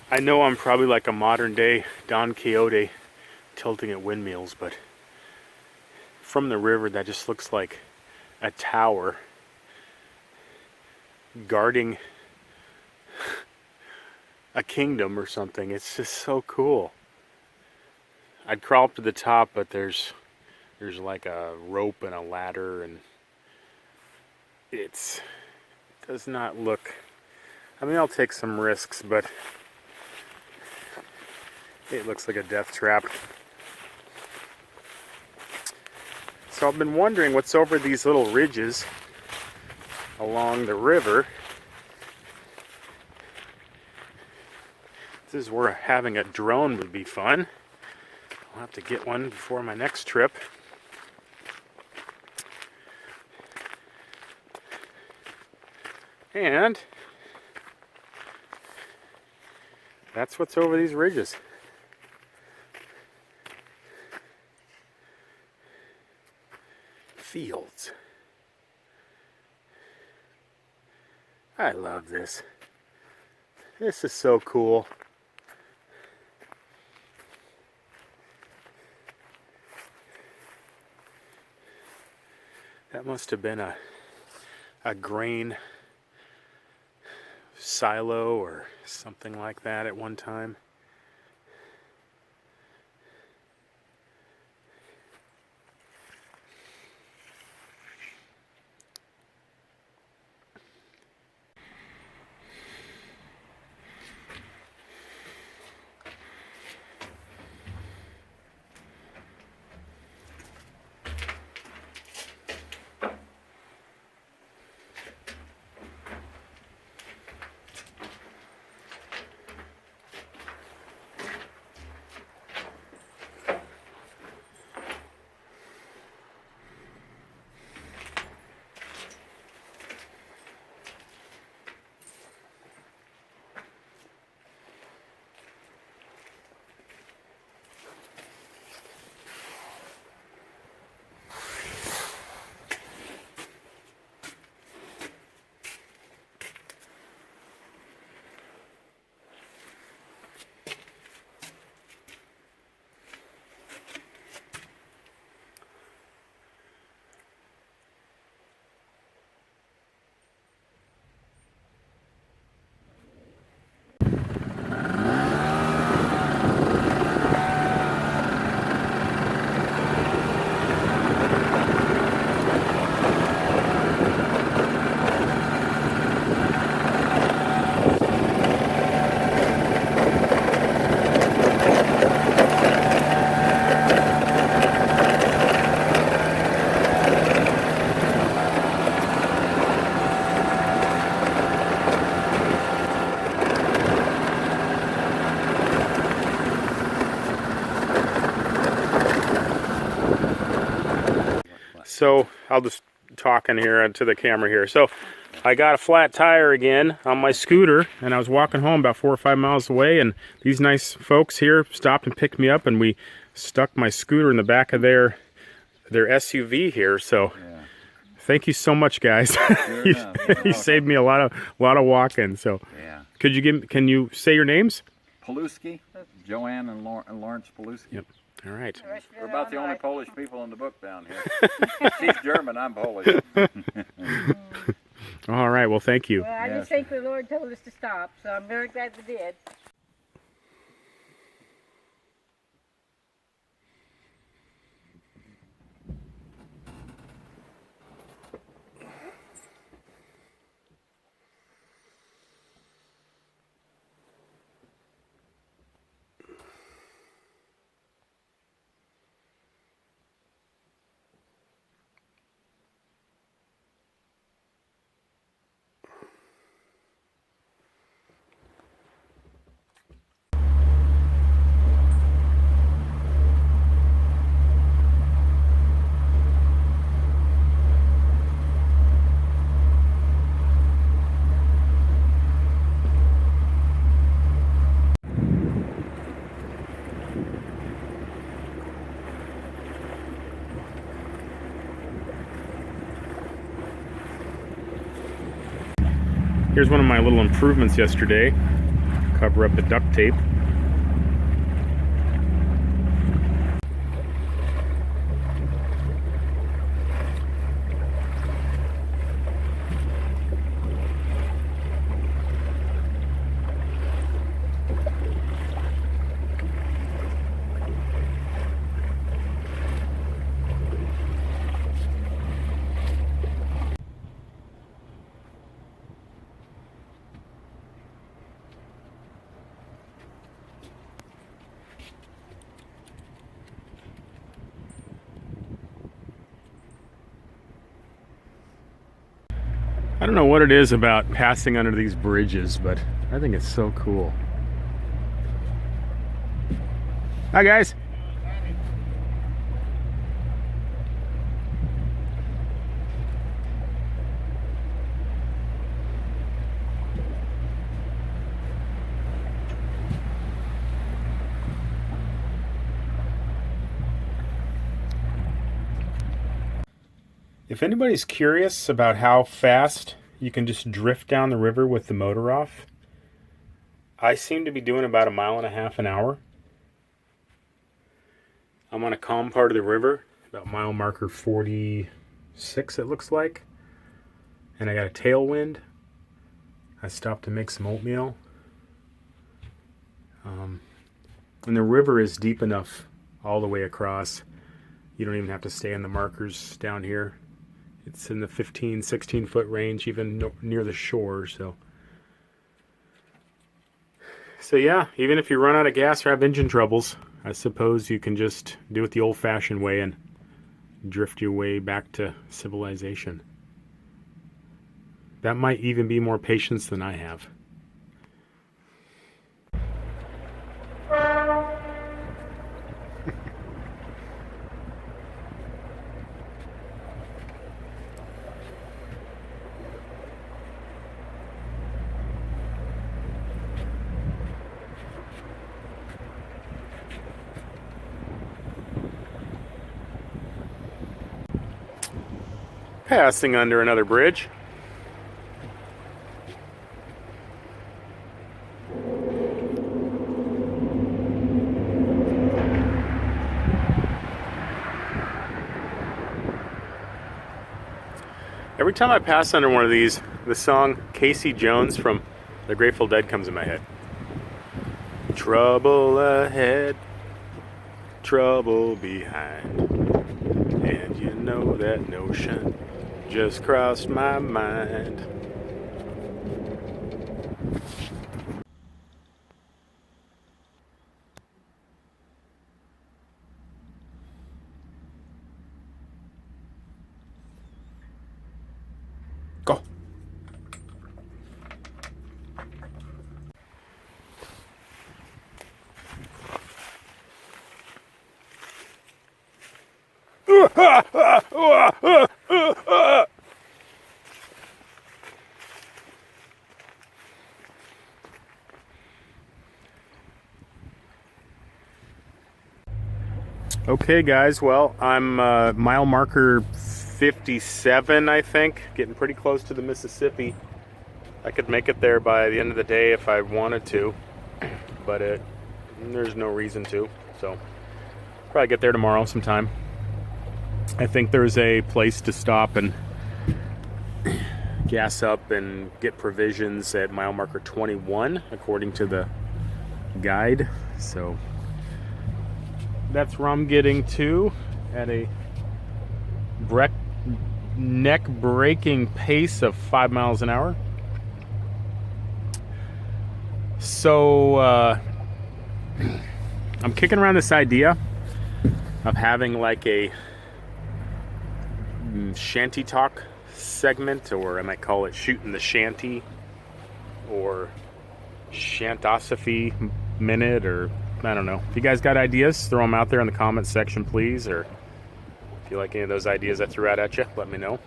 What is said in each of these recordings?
I know I'm probably like a modern day Don Quixote tilting at windmills, but from the river that just looks like a tower guarding a kingdom or something. It's just so cool. I'd crawl up to the top, but there's like a rope and a ladder, and it does not look, I mean, I'll take some risks, but it looks like a death trap. So I've been wondering what's over these little ridges along the river. This is where having a drone would be fun. I'll have to get one before my next trip. And that's what's over these ridges. Fields. I love this. This is so cool. That must have been a grain silo or something like that at one time. So I'll just talk in here to the camera here. So I got a flat tire again on my scooter, and I was walking home about 4 or 5 miles away, and these nice folks here stopped and picked me up, and we stuck my scooter in the back of their SUV here. So yeah. Thank you so much, guys. You saved me a lot of walking. So yeah. Can you say your names? Paluski, Joanne and Lawrence Paluski. Yep. All right. We're about the only Polish people in the book down here. She's German, I'm Polish. All right, well, thank you. Well, I just think the Lord told us to stop, so I'm very glad we did. Here's one of my little improvements yesterday. cover up the duct tape. I don't know what it is about passing under these bridges, but I think it's so cool. Hi, guys. If anybody's curious about how fast you can just drift down the river with the motor off, I seem to be doing about 1.5 miles an hour. I'm on a calm part of the river, about mile marker 46 it looks like. And I got a tailwind. I stopped to make some oatmeal. And the river is deep enough all the way across. You don't even have to stay in the markers down here. It's in the 15, 16 foot range, even near the shore. So yeah, even if you run out of gas or have engine troubles, I suppose you can just do it the old fashioned way and drift your way back to civilization. That might even be more patience than I have. Passing under another bridge. Every time I pass under one of these, the song Casey Jones from the Grateful Dead comes in my head. Trouble ahead, trouble behind, and you know that notion just crossed my mind. Go. Okay guys, well, I'm mile marker 57, I think, getting pretty close to the Mississippi. I could make it there by the end of the day if I wanted to, but there's no reason to, so probably get there tomorrow sometime. I think there's a place to stop and gas up and get provisions at mile marker 21 according to the guide, so that's where I'm getting to at a neck-breaking pace of 5 miles an hour. So I'm kicking around this idea of having like a shanty talk segment, or I might call it shooting the shanty, or shantosophy minute, or I don't know. If you guys got ideas, throw them out there in the comments section, please. Or if you like any of those ideas I threw out at you, let me know.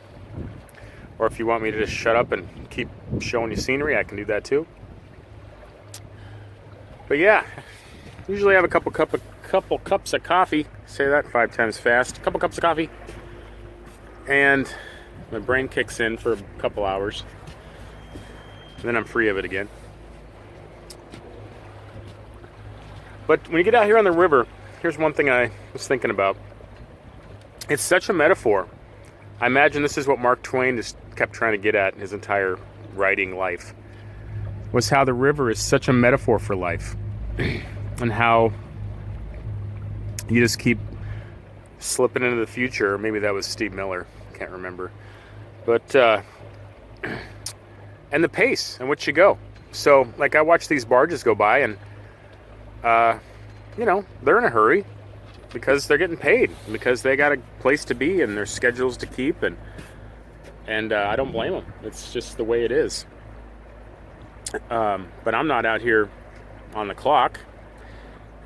Or if you want me to just shut up and keep showing you scenery, I can do that too. But yeah, usually I have a couple cups of coffee. Say that 5 times fast. A couple cups of coffee, and my brain kicks in for a couple hours, and then I'm free of it again. But when you get out here on the river, here's one thing I was thinking about. It's such a metaphor. I imagine this is what Mark Twain just kept trying to get at in his entire writing life, was how the river is such a metaphor for life. And how you just keep slipping into the future. Maybe that was Steve Miller. Can't remember. But, and the pace in which you go. So, like, I watch these barges go by and, you know, they're in a hurry because they're getting paid, because they got a place to be and their schedules to keep, and I don't blame them. It's just the way it is. But I'm not out here on the clock.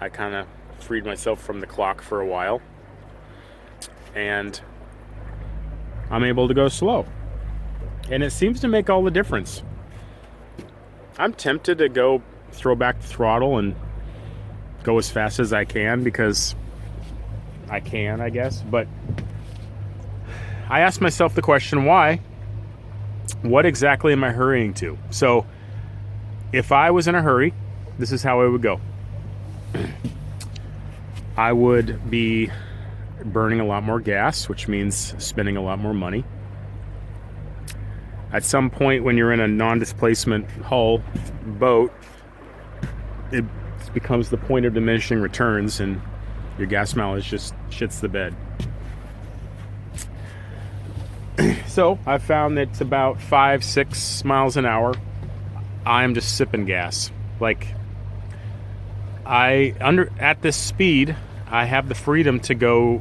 I kind of freed myself from the clock for a while, and I'm able to go slow, and it seems to make all the difference. I'm tempted to go throw back the throttle and go as fast as I can, because I can, I guess, but I ask myself the question, why? What exactly am I hurrying to? So if I was in a hurry, this is how I would go. I would be burning a lot more gas, which means spending a lot more money. At some point when you're in a non-displacement hull boat, it becomes the point of diminishing returns, and your gas mileage just shits the bed. So I've found that it's about 5-6 miles an hour, I'm just sipping gas. Like, at this speed, I have the freedom to go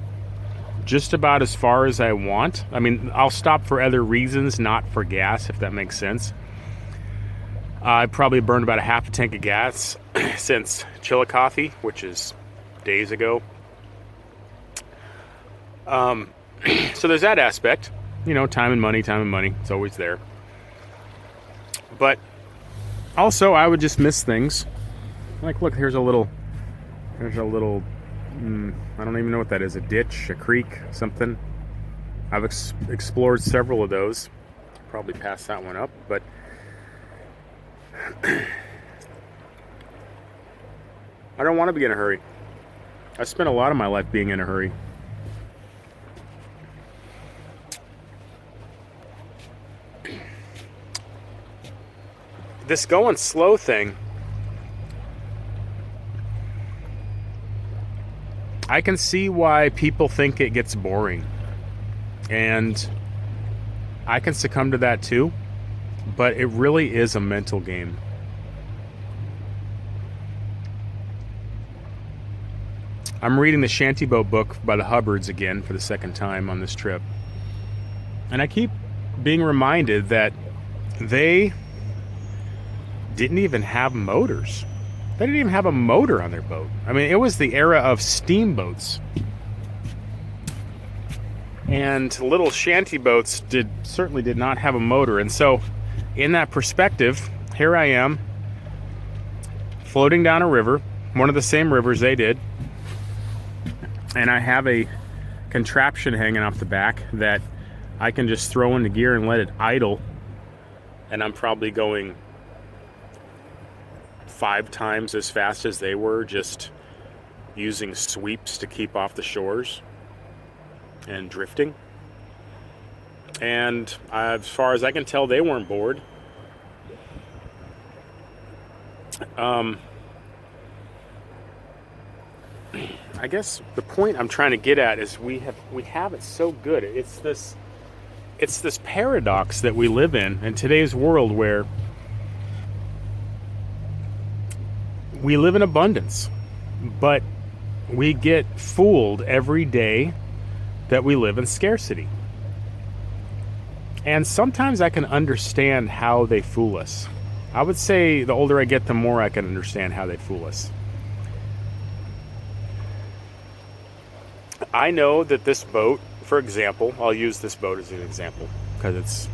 just about as far as I want. I mean, I'll stop for other reasons, not for gas, if that makes sense. I probably burned about a half a tank of gas since Chillicothe, which is days ago. So there's that aspect. You know, time and money. It's always there. But also, I would just miss things. Like, look, there's a little, I don't even know what that is, a ditch, a creek, something. I've explored several of those. Probably passed that one up, but I don't want to be in a hurry. I spent a lot of my life being in a hurry. This going slow thing, I can see why people think it gets boring, and I can succumb to that too, but it really is a mental game. I'm reading the Shanty boat book by the Hubbards again for the second time on this trip, and I keep being reminded that they didn't even have motors. They didn't even have a motor on their boat. I mean, it was the era of steamboats. And little shanty boats certainly did not have a motor. And so, in that perspective, here I am, floating down a river, one of the same rivers they did. And I have a contraption hanging off the back that I can just throw into gear and let it idle. And I'm probably going 5 times as fast as they were, just using sweeps to keep off the shores and drifting. And as far as I can tell, they weren't bored. I guess the point I'm trying to get at is we have it so good. It's this paradox that we live in today's world, where we live in abundance, but we get fooled every day that we live in scarcity. And sometimes I can understand how they fool us. I would say the older I get, the more I can understand how they fool us. I know that this boat, for example, I'll use this boat as an example because it's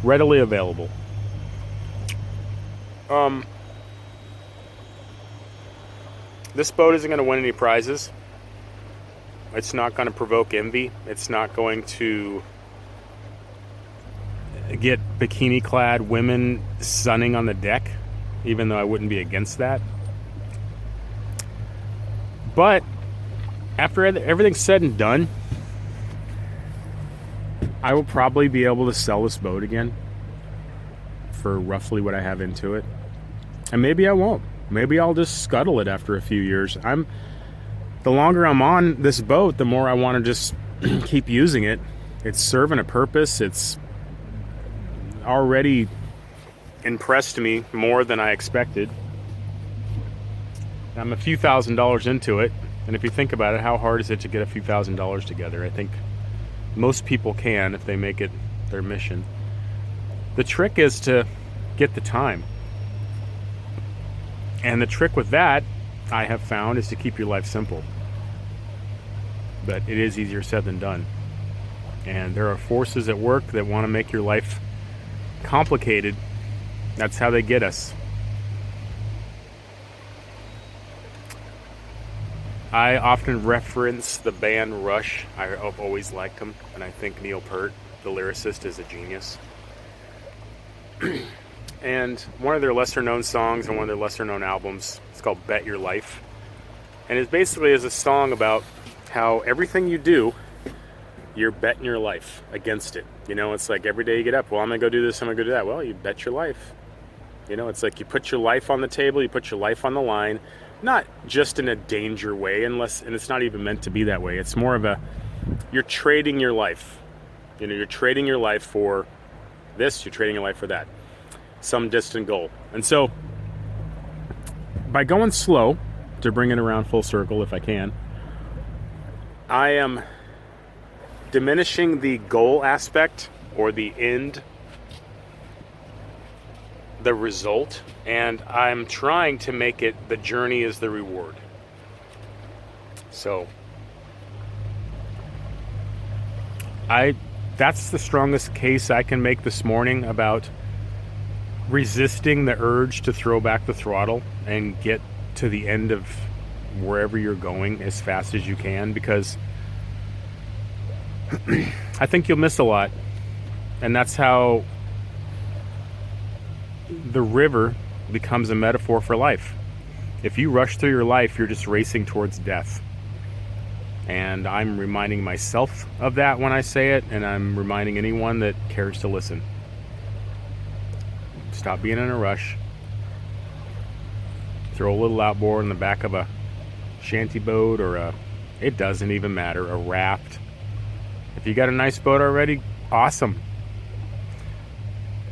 readily available. This boat isn't going to win any prizes. It's not going to provoke envy. It's not going to get bikini-clad women sunning on the deck, even though I wouldn't be against that. But after everything's said and done, I will probably be able to sell this boat again for roughly what I have into it. And maybe I won't. Maybe I'll just scuttle it after a few years. The longer I'm on this boat, the more I want to just keep using it. It's serving a purpose. It's already impressed me more than I expected. I'm a few $1,000s into it. And if you think about it, how hard is it to get a few $1,000s together? I think most people can if they make it their mission. The trick is to get the time. And the trick with that, I have found, is to keep your life simple. But it is easier said than done. And there are forces at work that want to make your life complicated. That's how they get us. I often reference the band Rush. I've always liked them, and I think Neil Peart, the lyricist, is a genius. And one of their lesser-known songs and one of their lesser-known albums, it's called Bet Your Life. And it basically is a song about how everything you do, you're betting your life against it. You know, it's like every day you get up, well, I'm going to go do this, I'm going to go do that. Well, you bet your life. You know, it's like you put your life on the table, you put your life on the line. Not just in a danger way, and it's not even meant to be that way. It's more of you're trading your life. You know, you're trading your life for this, you're trading your life for that. Some distant goal. And so, by going slow, to bring it around full circle if I can, I am diminishing the goal aspect, or the end, the result, and I'm trying to make it the journey is the reward. So that's the strongest case I can make this morning about resisting the urge to throw back the throttle and get to the end of wherever you're going as fast as you can, because I think you'll miss a lot. And that's how the river becomes a metaphor for life. If you rush through your life, you're just racing towards death. And I'm reminding myself of that when I say it, and I'm reminding anyone that cares to listen. Stop being in a rush. Throw a little outboard in the back of a shanty boat, or it doesn't even matter, a raft. If you got a nice boat already, awesome.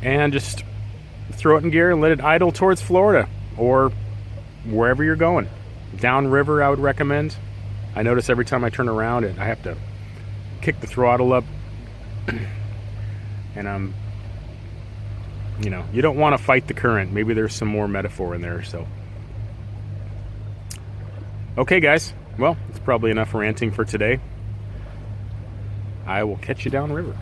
And just throw it in gear and let it idle towards Florida or wherever you're going. Downriver, I would recommend. I notice every time I turn around, I have to kick the throttle up. And you don't want to fight the current. Maybe there's some more metaphor in there. So, okay, guys. Well, it's probably enough ranting for today. I will catch you downriver.